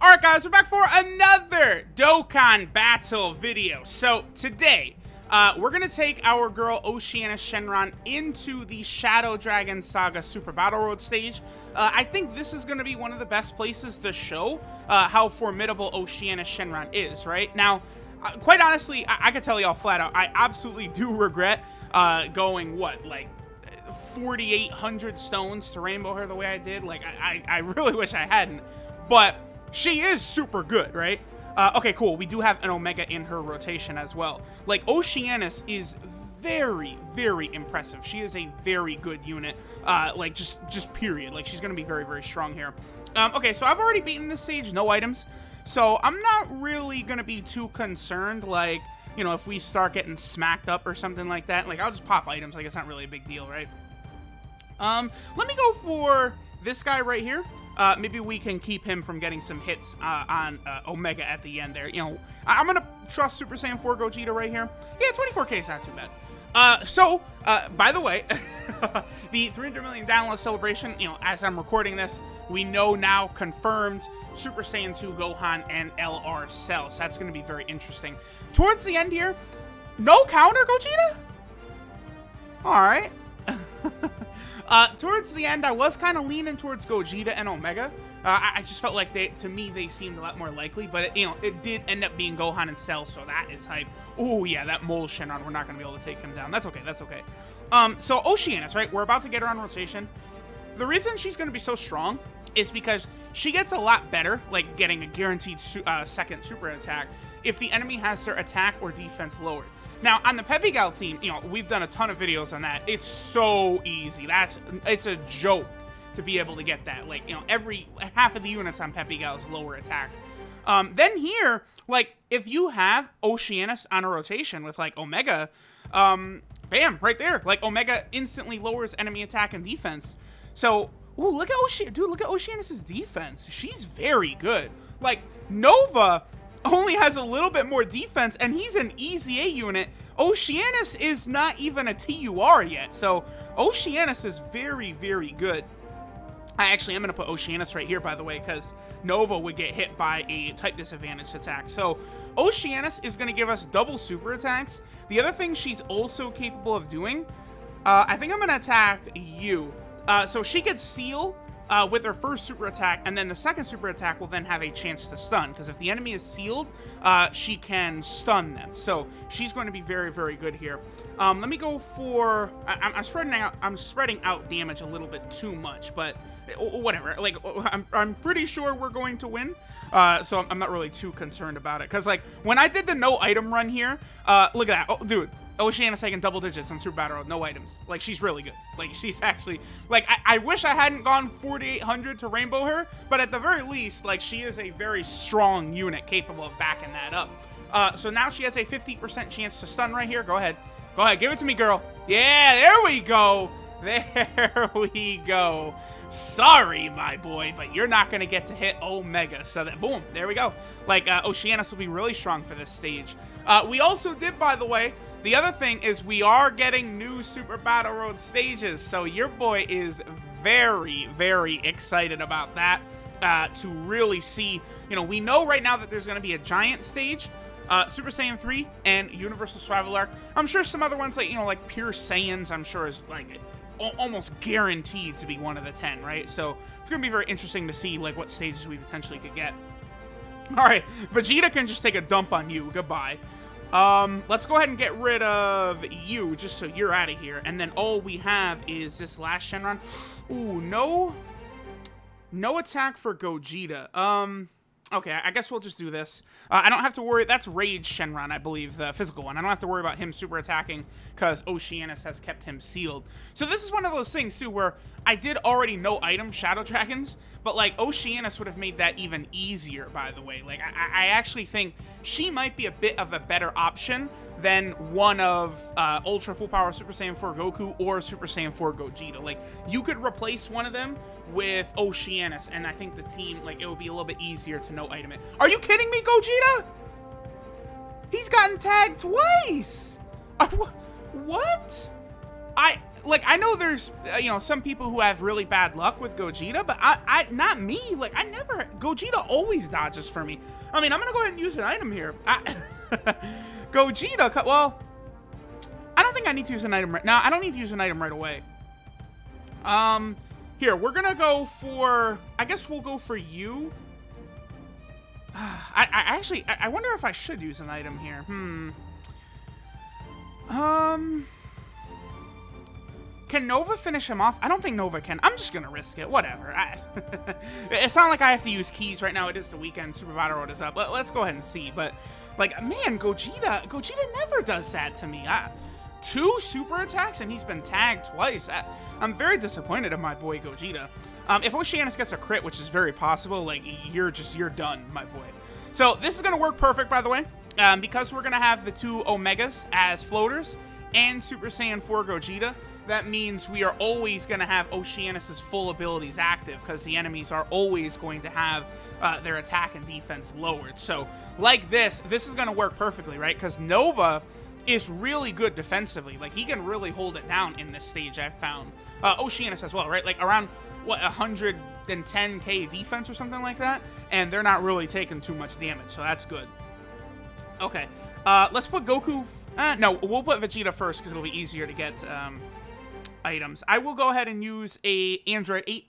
Alright guys, we're back for another Dokkan battle video. So today, we're gonna take our girl Oceanus Shenron into the Shadow Dragon Saga Super Battle Road stage. I think this is gonna be one of the best places to show how formidable Oceanus Shenron is, right? Now, quite honestly, I can tell y'all flat out, I absolutely do regret going, what, like 4,800 stones to rainbow her the way I did. Like, I really wish I hadn't, but she is super good, right? Okay, cool. We do have an Omega in her rotation as well. Like, Oceanus is very, very impressive. She is a very good unit. Like, just period. Like, she's gonna be very, very strong here. Okay, so I've already beaten this stage, no items. So I'm not really gonna be too concerned, like, you know, if we start getting smacked up or something like that. Like, I'll just pop items. Like, it's not really a big deal, right? Let me go for this guy right here. Maybe we can keep him from getting some hits on Omega at the end there. You know, I'm going to trust Super Saiyan 4 Gogeta right here. Yeah, 24k is not too bad. By the way, the 300 million download celebration, you know, as I'm recording this, we know now confirmed Super Saiyan 2 Gohan and LR Cell. So that's going to be very interesting. Towards the end here, no counter Gogeta? All right. Towards the end, I was kind of leaning towards Gogeta and Omega. I just felt like to me, they seemed a lot more likely, but it did end up being Gohan and Cell, so that is hype. Oh yeah, that mole Shenron, we're not going to be able to take him down. That's okay, that's okay. So Oceanus, right? We're about to get her on rotation. The reason she's going to be so strong is because she gets a lot better, like getting a guaranteed second super attack, if the enemy has their attack or defense lowered. Now, on the Peppy Gal team, you know, we've done a ton of videos on that. It's so easy. It's a joke to be able to get that. Like, you know, half of the units on Peppy Gal's lower attack. Then here, like, if you have Oceanus on a rotation with, like, Omega, bam, right there. Like, Omega instantly lowers enemy attack and defense. So, ooh, look at Oceanus's defense. She's very good. Like, Nova only has a little bit more defense, and he's an EZA unit. Oceanus is not even a TUR yet, so Oceanus is very, very good. I actually am going to put Oceanus right here, by the way, because Nova would get hit by a type disadvantage attack. So Oceanus is going to give us double super attacks. The other thing she's also capable of doing, I think I'm going to attack you. So she gets Seal with her first super attack, and then the second super attack will then have a chance to stun, because if the enemy is sealed, she can stun them. So she's going to be very, very good here. Let me go for, I'm spreading out damage a little bit too much, but whatever. Like, I'm pretty sure we're going to win, so I'm not really too concerned about it, because like when I did the no item run here, look at that. Oh, dude, Oceanus taking double digits on Super Battle Road, no items. Like, she's really good. Like, she's actually, like, I wish I hadn't gone 4,800 to rainbow her, but at the very least, like, she is a very strong unit capable of backing that up. So now she has a 50% chance to stun right here. Go ahead. Go ahead. Give it to me, girl. Yeah, there we go. There we go. Sorry, my boy, but you're not going to get to hit Omega. So that, boom, there we go. Like, Oceanus will be really strong for this stage. We also did, by the way, the other thing is we are getting new Super Battle Road stages, so your boy is very, very excited about that, to really see, you know, we know right now that there's going to be a giant stage, Super Saiyan 3, and Universal Survival Arc. I'm sure some other ones, like, you know, like Pure Saiyans, I'm sure is, like, almost guaranteed to be one of the 10, right? So it's going to be very interesting to see, like, what stages we potentially could get. All right, Vegeta can just take a dump on you. Goodbye. Let's go ahead and get rid of you, just so you're out of here. And then all we have is this last Shenron. Ooh, no attack for Gogeta. Okay, I guess we'll just do this. I don't have to worry. That's Rage Shenron, I believe, the physical one. I don't have to worry about him super attacking because Oceanus has kept him sealed. So this is one of those things, too, where I did already no item Shadow Dragons, but, like, Oceanus would have made that even easier, by the way. Like, I actually think she might be a bit of a better option than one of Ultra Full Power Super Saiyan 4 Goku or Super Saiyan 4 Gogeta. Like, you could replace one of them with Oceanus, and I think the team, like, it would be a little bit easier to no item it. Are you kidding me, Gogeta? He's gotten tagged twice. What? like, I know there's, some people who have really bad luck with Gogeta, but I not me. Like, Gogeta always dodges for me. I mean, I'm going to go ahead and use an item here. Gogeta, well, I don't think I need to use an item right now. I don't need to use an item right away. Here, we're going to go for, I guess we'll go for you. I wonder if I should use an item here. Can Nova finish him off? I don't think Nova can. I'm just gonna risk it. Whatever. It's not like I have to use keys right now. It is the weekend. Super Battle Road is up. Let's go ahead and see. But, like, man, Gogeta never does that to me. 2 super attacks, and he's been tagged twice. I'm very disappointed in my boy Gogeta. If Oceanus gets a crit, which is very possible, like, you're done, my boy. So this is gonna work perfect, by the way, because we're gonna have the 2 Omegas as floaters and Super Saiyan 4 Gogeta. That means we are always going to have Oceanus's full abilities active, because the enemies are always going to have their attack and defense lowered. So, like this is going to work perfectly, right? Because Nova is really good defensively. Like, he can really hold it down in this stage, I've found. Oceanus as well, right? Like, around, 110k defense or something like that? And they're not really taking too much damage, so that's good. Okay, let's put Goku... no, we'll put Vegeta first, because it'll be easier to get... items. I will go ahead and use a Android 8,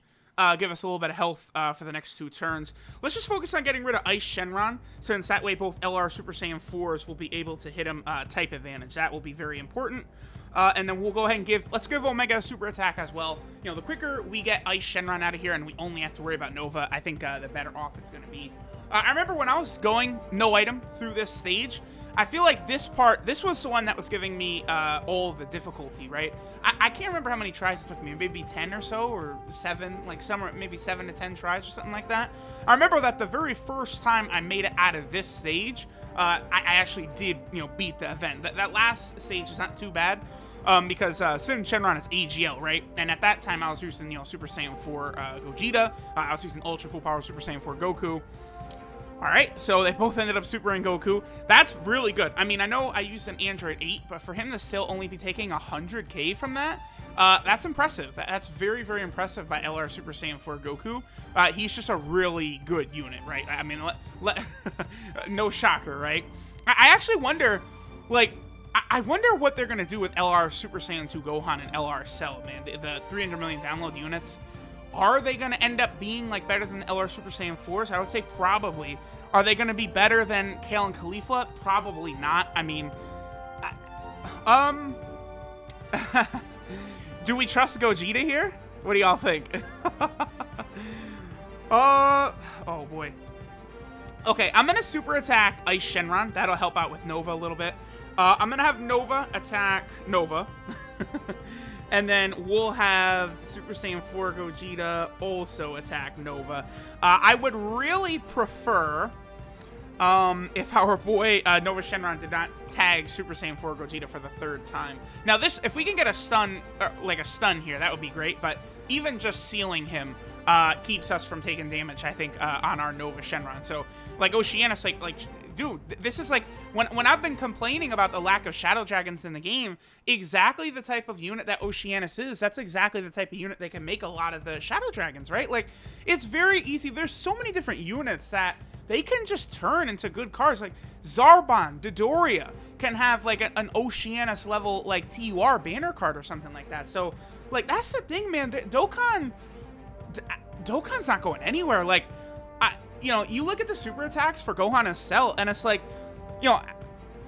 give us a little bit of health for the next 2 turns. Let's just focus on getting rid of Ice Shenron, since that way both LR Super Saiyan 4s will be able to hit him type advantage. That will be very important. And then we'll go ahead and let's give Omega a super attack as well. The quicker we get Ice Shenron out of here and we only have to worry about Nova, I think the better off it's going to be. I remember when I was going no item through this stage, I feel like this was the one that was giving me all the difficulty, right? I can't remember how many tries it took me, maybe 10 or so, or 7, like somewhere, maybe 7 to 10 tries or something like that. I remember that the very first time I made it out of this stage, I actually did, beat the event. That last stage is not too bad, because Sin Shenron is AGL, right? And at that time I was using, Super Saiyan 4 Gogeta, I was using Ultra Full Power Super Saiyan 4 Goku. Alright, so they both ended up supering Goku. That's really good. I mean, I know I used an Android 8, but for him to still only be taking 100k from that, that's impressive. That's very, very impressive by LR Super Saiyan 4 Goku. He's just a really good unit, right? I mean, no shocker, right? I actually wonder, like, I wonder what they're going to do with LR Super Saiyan 2 Gohan and LR Cell, man. The 300 million download units. Are they going to end up being, like, better than the LR Super Saiyan 4s? I would say probably. Are they going to be better than Kale and Caulifla? Probably not. I mean, do we trust Gogeta here? What do y'all think? Oh boy. Okay, I'm going to super attack Ice Shenron. That'll help out with Nova a little bit. I'm going to have Nova attack Nova. And then we'll have Super Saiyan 4 Gogeta also attack Nova. I would really prefer if our boy Nova Shenron did not tag Super Saiyan 4 Gogeta for the 3rd time. Now if we can get a stun, like a stun here, that would be great. But even just sealing him keeps us from taking damage, I think, on our Nova Shenron. So, like, Oceanus, like, dude, this is like, when I've been complaining about the lack of Shadow Dragons in the game, exactly the type of unit that Oceanus is, that's exactly the type of unit they can make a lot of the Shadow Dragons, right? Like, it's very easy. There's so many different units that they can just turn into good cards. Like, Zarbon, Dodoria can have, like, an Oceanus level, like, TUR banner card or something like that. So, like, that's the thing, man. Dokkan's not going anywhere. Like, you look at the super attacks for Gohan and Cell, and it's like,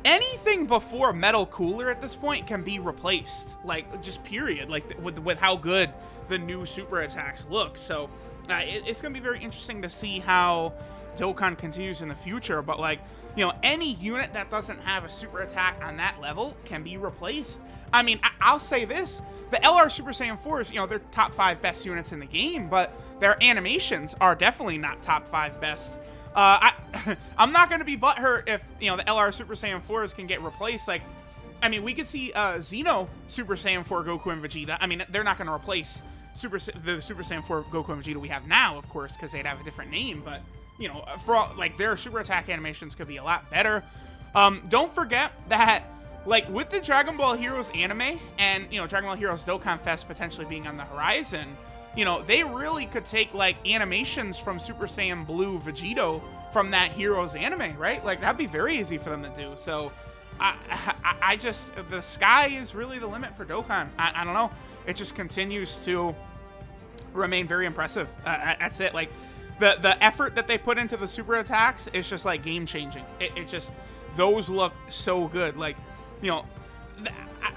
anything before Metal Cooler at this point can be replaced. Like, just period. Like, with how good the new super attacks look. So, it's going to be very interesting to see how Dokkan continues in the future. But, like, any unit that doesn't have a super attack on that level can be replaced. I mean, I'll say this. The LR Super Saiyan 4s, they're top 5 best units in the game, but their animations are definitely not top 5 best. I'm not going to be butthurt if, the LR Super Saiyan 4s can get replaced. Like, I mean, we could see Xeno Super Saiyan 4 Goku and Vegeta. I mean, they're not going to replace the Super Saiyan 4 Goku and Vegeta we have now, of course, because they'd have a different name. But, for all, like, their super attack animations could be a lot better. Don't forget that like with the Dragon Ball Heroes anime and, you know, Dragon Ball Heroes Dokkan Fest potentially being on the horizon, you know, they really could take like animations from Super Saiyan Blue Vegito from that Heroes anime, right? Like that'd be very easy for them to do. So I just, the sky is really the limit for Dokkan. I don't know. It just continues to remain very impressive. That's it. Like the effort that they put into the super attacks is just like game changing. It just, those look so good. Like, you know,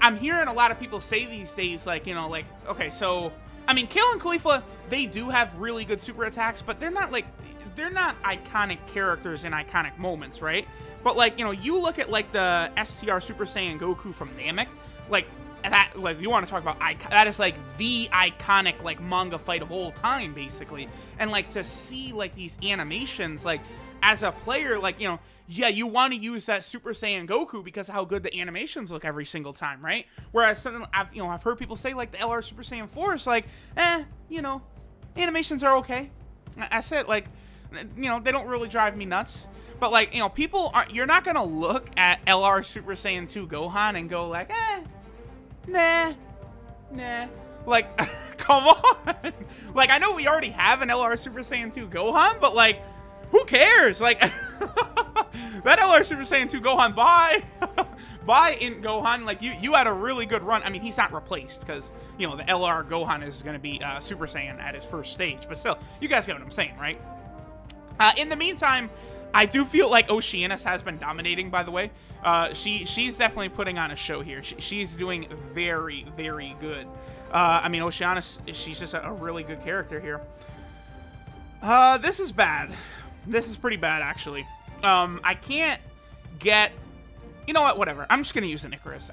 I'm hearing a lot of people say these days, like, you know, like, okay, so, I mean, Kale and Khalifa, they do have really good super attacks, but they're not iconic characters in iconic moments, right? But, like, you know, you look at, like, the STR Super Saiyan Goku from Namek, like, that, like, you want to talk about, that is, like, the iconic, like, manga fight of all time, basically. And, like, to see, like, these animations, like, as a player, like, you know, yeah, you want to use that Super Saiyan Goku because of how good the animations look every single time, right? Whereas something I've heard people say, like, the LR Super Saiyan 4 is like, you know, animations are okay. I said, like, you know, they don't really drive me nuts. But, like, you know, people aren't, you're not gonna look at LR Super Saiyan 2 Gohan and go like, nah. Like, come on. Like, I know we already have an LR Super Saiyan 2 Gohan, but, like, who cares? Like, that LR Super Saiyan 2 Gohan, bye in Gohan. Like, you had a really good run. I mean, he's not replaced because, you know, the LR Gohan is going to be Super Saiyan at his first stage. But still, you guys get what I'm saying, right? In the meantime, I do feel like Oceanus has been dominating, by the way. She's definitely putting on a show here. She's doing very, very good. I mean, Oceanus, she's just a really good character here. This is bad. This is pretty bad, actually. I can't get... You know what? Whatever. I'm just going to use an Icarus.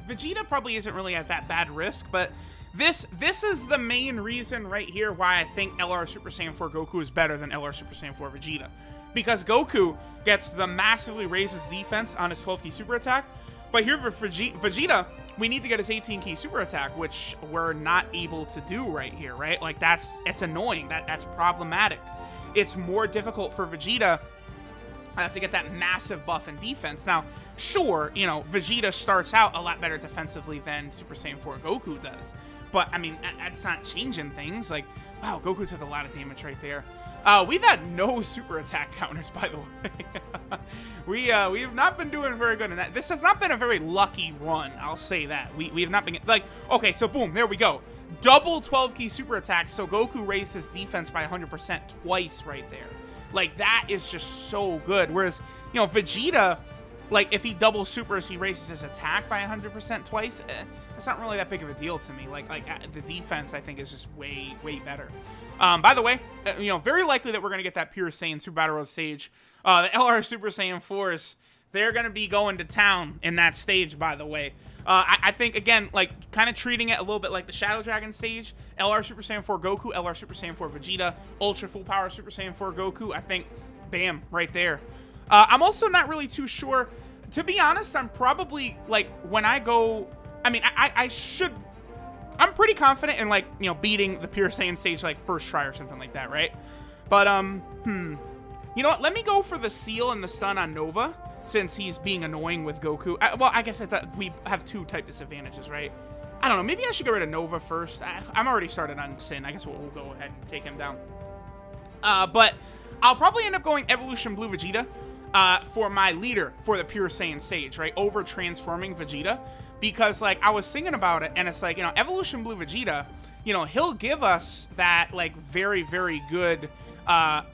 Vegeta probably isn't really at that bad risk, but this is the main reason right here why I think LR Super Saiyan 4 Goku is better than LR Super Saiyan 4 Vegeta. Because Goku gets the massively raises defense on his 12-key super attack, but here for Vegeta, we need to get his 18-key super attack, which we're not able to do right here, right? Like, it's annoying. That's problematic. It's more difficult for Vegeta to get that massive buff in defense. Now, sure, you know, Vegeta starts out a lot better defensively than Super Saiyan 4 Goku does. But, I mean, that's not changing things. Like, wow, Goku took a lot of damage right there. We've had no super attack counters, by the way. We have not been doing very good in that. This has not been a very lucky run, I'll say that. We have not been, like, okay, so boom, there we go. Double 12-key super attacks, so Goku raised his defense by 100% twice right there. Like, that is just so good. Whereas, you know, Vegeta, like, if he double supers, he raises his attack by 100% twice. It's not really that big of a deal to me. Like the defense, I think, is just way, way better. By the way, you know, very likely that we're going to get that Pure Saiyan Super Battle Road stage. The LR Super Saiyan 4s, they're going to be going to town in that stage, by the way. I think, again, like, kind of treating it a little bit like the Shadow Dragon stage. LR Super Saiyan 4 Goku, LR Super Saiyan 4 Vegeta, Ultra Full Power Super Saiyan 4 Goku. I think, bam, right there. I'm also not really too sure. To be honest, I'm probably, like, when I go... I mean, I'm pretty confident in, like, you know, beating the Pure Saiyan stage, like, first try or something like that, right? But, you know what? Let me go for the Seal and the Stun on Nova, since he's being annoying with Goku. Well, I guess I thought we have two type disadvantages, right? I don't know. Maybe I should get rid of Nova first. I'm already started on Sin. I guess we'll go ahead and take him down. But I'll probably end up going Evolution Blue Vegeta for my leader for the Pure Saiyan stage, right? Over transforming Vegeta. Because, like, I was thinking about it, and it's like, you know, Evolution Blue Vegeta, you know, he'll give us that, like, very, very good,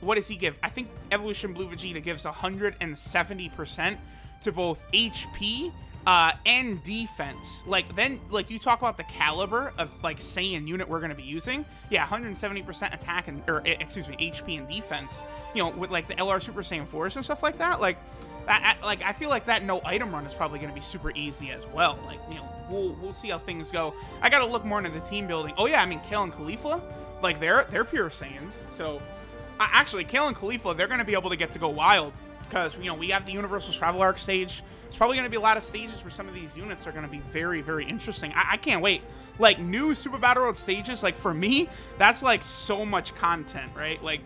what does he give? I think Evolution Blue Vegeta gives 170% to both HP and defense. Like, then, like, you talk about the caliber of, like, Saiyan unit we're going to be using. Yeah, 170% attack and, or, excuse me, HP and defense, you know, with, like, the LR Super Saiyan 4s and stuff like that. Like, I feel like that no item run is probably going to be super easy as well. Like, you know, we'll see how things go. I got to look more into the team building. Oh yeah, I mean, Kale and Khalifa, like, they're Pure Saiyans. So actually, Kale and Khalifa, they're going to be able to get to go wild because, you know, we have the Universal Travel Arc stage. There's probably going to be a lot of stages where some of these units are going to be very, very interesting. I can't wait. Like, new Super Battle Road stages, like, for me, that's, like, so much content, right? Like,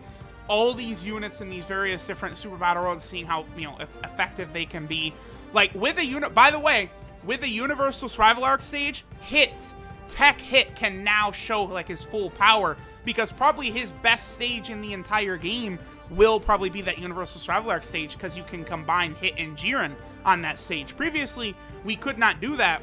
all these units in these various different Super Battle Roads, seeing how, you know, effective they can be. Like, with a unit, by the way, with the Universal Survival Arc stage, Tech Hit can now show like his full power, because probably his best stage in the entire game will probably be that Universal Survival Arc stage, because you can combine Hit and Jiren on that stage. Previously, we could not do that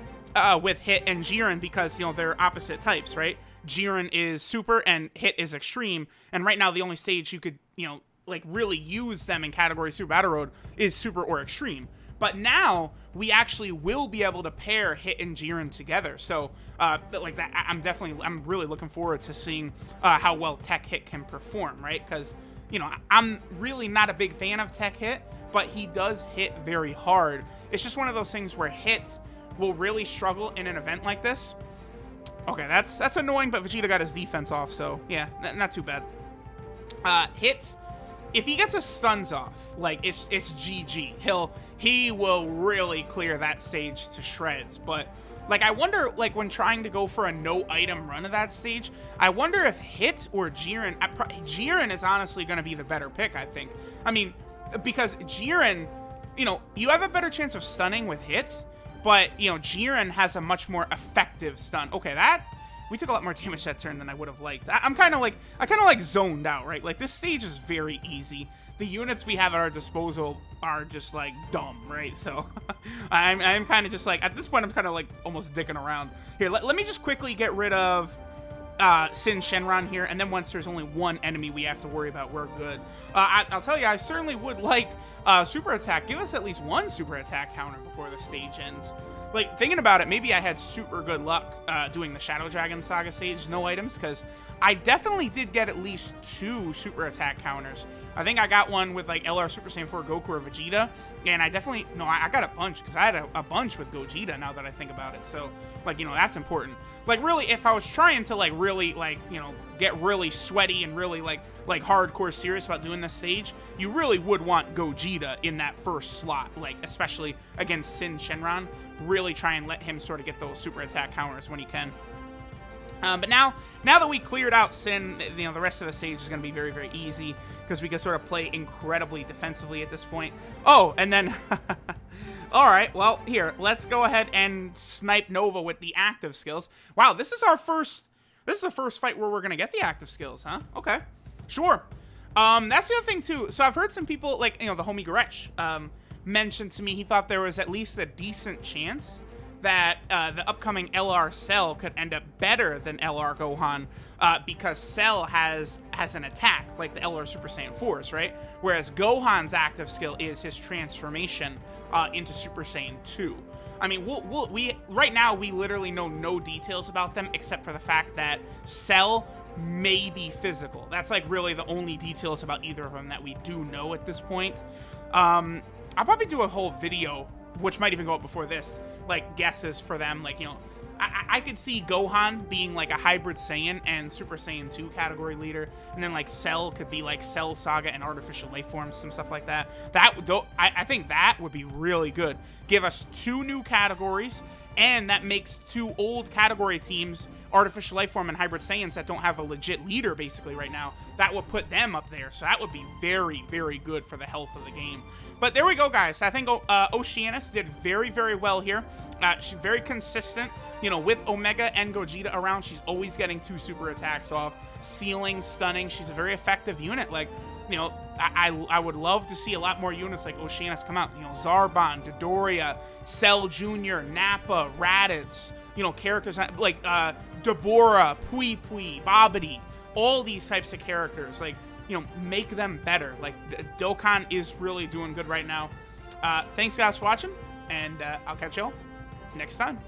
with Hit and Jiren because, you know, they're opposite types, right? Jiren is super and Hit is extreme, and right now the only stage you could, you know, like really use them in category Super Battle Road is super or extreme. But now we actually will be able to pair Hit and Jiren together. So like that, I'm really looking forward to seeing how well Tech Hit can perform, right? Because, you know, I'm really not a big fan of Tech Hit, but he does hit very hard. It's just one of those things where Hit will really struggle in an event like this. Okay, that's annoying, but Vegeta got his defense off, so yeah, not too bad. Hit, if he gets his stuns off, like it's GG. He will really clear that stage to shreds. But like, I wonder, like when trying to go for a no item run of that stage, I wonder if Hit or Jiren. Jiren is honestly going to be the better pick, I think. I mean, because Jiren, you know, you have a better chance of stunning with Hit, but you know, Jiren has a much more effective stun. Okay, we took a lot more damage that turn than I would have liked. I kind of like zoned out, right? Like, this stage is very easy. The units we have at our disposal are just like dumb, right? So I'm kind of just like, at this point, I'm kind of like almost dicking around. Here, let me just quickly get rid of Sin Shenron here, and then once there's only one enemy we have to worry about, we're good. I'll tell you, I certainly would like super attack. Give us at least one super attack counter before the stage ends. Like, thinking about it, maybe I had super good luck doing the Shadow Dragon Saga stage, no items, because I definitely did get at least 2 super attack counters. I think I got one with, like, LR Super Saiyan 4 Goku or Vegeta, and I definitely, no, I got a bunch, because I had a bunch with Gogeta, now that I think about it. So, like, you know, that's important. Like, really, if I was trying to, like, really, like, you know, get really sweaty and really, like hardcore serious about doing this stage, you really would want Gogeta in that first slot, like, especially against Sin Shenron. Really try and let him sort of get those super attack counters when he can. But now that we cleared out Sin, you know, the rest of the stage is going to be very, very easy, because we can sort of play incredibly defensively at this point. Oh, and then... All right, well, here, let's go ahead and snipe Nova with the active skills. Wow, this is the first fight where we're going to get the active skills, huh? Okay, sure. That's the other thing, too. So I've heard some people, like, you know, the homie Garech, mentioned to me he thought there was at least a decent chance that the upcoming LR Cell could end up better than LR Gohan, because Cell has an attack like the LR Super Saiyan 4s, right? Whereas Gohan's active skill is his transformation into Super Saiyan 2. I mean, we right now we literally know no details about them except for the fact that Cell may be physical. That's like really the only details about either of them that we do know at this point. I'll probably do a whole video, which might even go up before this, like guesses for them. Like, you know, I could see Gohan being like a hybrid Saiyan and Super Saiyan 2 category leader, and then like Cell could be like Cell, Saga, and Artificial Life Forms, some stuff like that. I think that would be really good. Give us 2 new categories, and that makes 2 old category teams, Artificial Life Form and Hybrid Saiyans, that don't have a legit leader basically right now. That would put them up there, so that would be very, very good for the health of the game. But there we go, guys. I think Oceanus did very, very well here. She's very consistent. You know, with Omega and Gogeta around, she's always getting 2 super attacks off. Sealing, stunning. She's a very effective unit. Like, you know, I would love to see a lot more units like Oceanus come out. You know, Zarbon, Dodoria, Cell Jr., Nappa, Raditz. You know, characters like Deborah, Pui Pui, Babidi. All these types of characters. Like, you know, make them better. Like, Dokkan is really doing good right now. Thanks, guys, for watching. And I'll catch y'all next time.